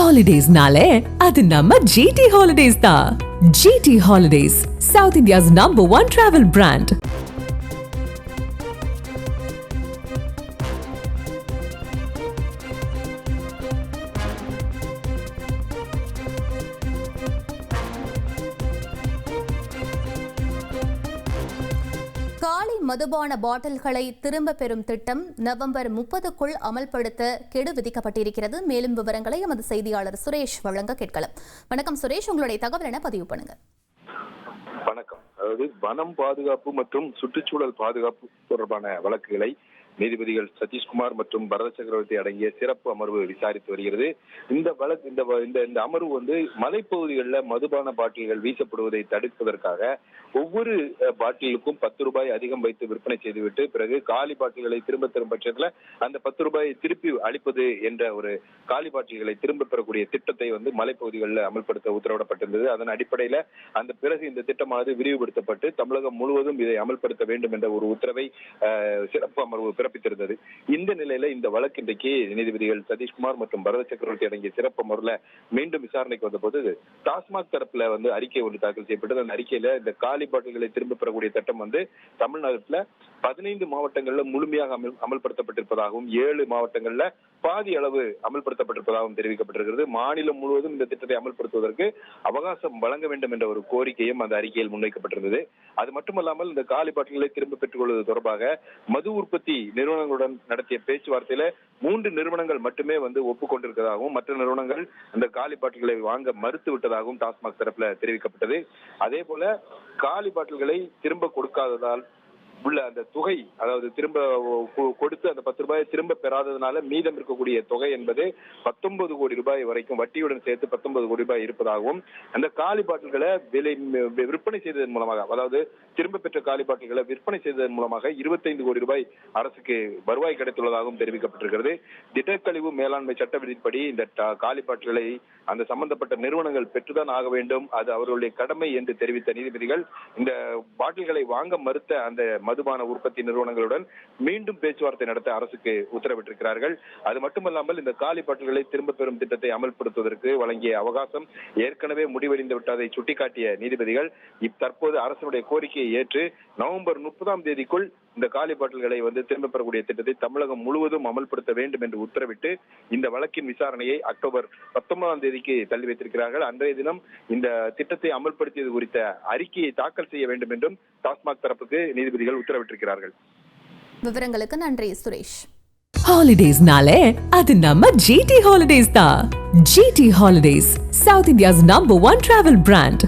Holidays-nale, அது நம்ம GT Holidays தான். GT Holidays, South India's #1 travel brand. காலி மதுபான பாட்டில்களை திரும்ப பெறும் திட்டம் நவம்பர் 30க்குள் அமல்படுத்த கெடு விதிக்கப்பட்டிருக்கிறது. மேலும் விவரங்களை எமது செய்தியாளர் சுரேஷ் வழங்க கேட்கலாம். வணக்கம் சுரேஷ், உங்களுடைய தகவல் என பதிவு பண்ணுங்க. வணக்கம். அதாவது வனம் பாதுகாப்பு மற்றும் சுற்றுச்சூழல் பாதுகாப்பு தொடர்பான வழக்குகளை நீதிபதிகள் சதீஷ்குமார் மற்றும் பரத சக்கரவர்த்தி அடங்கிய சிறப்பு அமர்வு விசாரித்து வருகிறது. இந்த வழக்கு இந்த அமர்வு மலைப்பகுதிகளில் மதுபான பாட்டில்கள் வீசப்படுவதை தடுப்பதற்காக ஒவ்வொரு பாட்டிலுக்கும் 10 ரூபாய் அதிகம் வைத்து விற்பனை செய்துவிட்டு பிறகு காலி பாட்டில்களை திரும்ப தரும் பட்சத்தில் அந்த 10 ரூபாயை திருப்பி அளிப்பது என்ற ஒரு காலி பாட்டில்களை திரும்ப பெறக்கூடிய திட்டத்தை மலைப்பகுதிகளில் அமல்படுத்த உத்தரவிடப்பட்டிருந்தது. அதன் அடிப்படையில் அந்த பிறகு இந்த திட்டமானது விரிவுபடுத்தப்பட்டு தமிழகம் முழுவதும் இதை அமல்படுத்த வேண்டும் என்ற ஒரு உத்தரவை சிறப்பு அமர்வு பிறப்பித்திருந்தது. இந்த நிலையில இந்த வழக்கு இன்றைக்கு நீதிபதிகள் சதீஷ்குமார் மற்றும் பரத சக்கரவர்த்தி அடங்கிய சிறப்பு அமர்வுல மீண்டும் விசாரணைக்கு வந்தபோது டாஸ்மாக் தரப்புல அறிக்கை ஒன்று தாக்கல் செய்யப்பட்டது. அந்த அறிக்கையில இந்த காலி பாட்டில்களை திரும்ப பெறக்கூடிய திட்டம் தமிழ்நாட்டுல 15 மாவட்டங்கள்ல முழுமையாக அமல்படுத்தப்பட்டிருப்பதாகவும் 7 மாவட்டங்கள்ல பாதி அளவு அமல்படுத்தப்பட்டிருப்பதாகவும் தெரிவிக்கப்பட்டிருக்கிறது. மாநிலம் முழுவதும் இந்த திட்டத்தை அமல்படுத்துவதற்கு அவகாசம் வழங்க வேண்டும் என்ற ஒரு கோரிக்கையும் அந்த அறிக்கையில் முன்வைக்கப்பட்டிருந்தது. அது மட்டுமல்லாமல் இந்த காலி பாட்டில்களை திரும்ப பெற்றுக் கொள்வது தொடர்பாக மது உற்பத்தி நிறுவனங்களுடன் நடத்திய பேச்சுவார்த்தையில 3 நிறுவனங்கள் மட்டுமே ஒப்புக்கொண்டிருக்கிறதாகவும் மற்ற நிறுவனங்கள் இந்த காலி பாட்டில்களை வாங்க மறுத்து விட்டதாகவும் டாஸ்மாக் தரப்புல தெரிவிக்கப்பட்டது. அதே போல காலி பாட்டில்களை திரும்ப கொடுக்காததால் உள்ள அந்த தொகை, அதாவது திரும்ப கொடுத்து அந்த 10 ரூபாயை திரும்ப பெறாததுனால மீதம் இருக்கக்கூடிய தொகை என்பது 19 கோடி ரூபாய் வரைக்கும் வட்டியுடன் சேர்த்து 19 கோடி ரூபாய் இருப்பதாகவும் அந்த காலி பாட்டில்களை விற்பனை செய்ததன் மூலமாக, அதாவது திரும்ப பெற்ற காலி பாட்டில்களை விற்பனை செய்ததன் மூலமாக 25 கோடி ரூபாய் அரசுக்கு வருவாய் கிடைத்துள்ளதாகவும் தெரிவிக்கப்பட்டிருக்கிறது. திடக்கழிவு மேலாண்மை சட்ட விதிப்படி இந்த காலி பாட்டில்களை அந்த சம்பந்தப்பட்ட நிறுவனங்கள் பெற்றுதான் ஆக வேண்டும், அது அவர்களுடைய கடமை என்று தெரிவித்த நீதிபதிகள் இந்த பாட்டில்களை வாங்க மறுத்த அந்த மதுபான உற்பத்தி நிறுவனங்களுடன் மீண்டும் பேச்சுவார்த்தை நடத்த அரசுக்கு உத்தரவிட்டிருக்கிறார்கள். அது மட்டுமல்லாமல் இந்த காலி பாட்டில்களை திரும்ப பெறும் திட்டத்தை அமல்படுத்துவதற்கு வழங்கிய அவகாசம் ஏற்கனவே முடிவடைந்து விட்டதை சுட்டிக்காட்டிய நீதிபதிகள் தற்போது அரசுடைய கோரிக்கையை ஏற்று நவம்பர் 30ஆம் தேதிக்குள் இந்த காலி பாட்டில்களை திரும்ப பெறக்கூடிய திட்டத்தை தமிழகம் முழுவதும் அமல்படுத்த வேண்டும் என்று உத்தரவிட்டு இந்த வழக்கின் விசாரணையை அக்டோபர் 19ஆம் தேதிக்கு தள்ளி வைத்திருக்கிறார்கள். அன்றைய தினம் இந்த திட்டத்தை அமல்படுத்தியது குறித்த அறிக்கையை தாக்கல் செய்ய வேண்டும் என்றும் டாஸ்மாக் தரப்புக்கு நீதிபதிகள் உத்தரவிட்டிருக்கிறார்கள். விவரங்களுக்கு நன்றி சுரேஷ். Holidays-nale, அது நம்ம GT Holidays தான். GT Holidays, South India's #1 travel brand.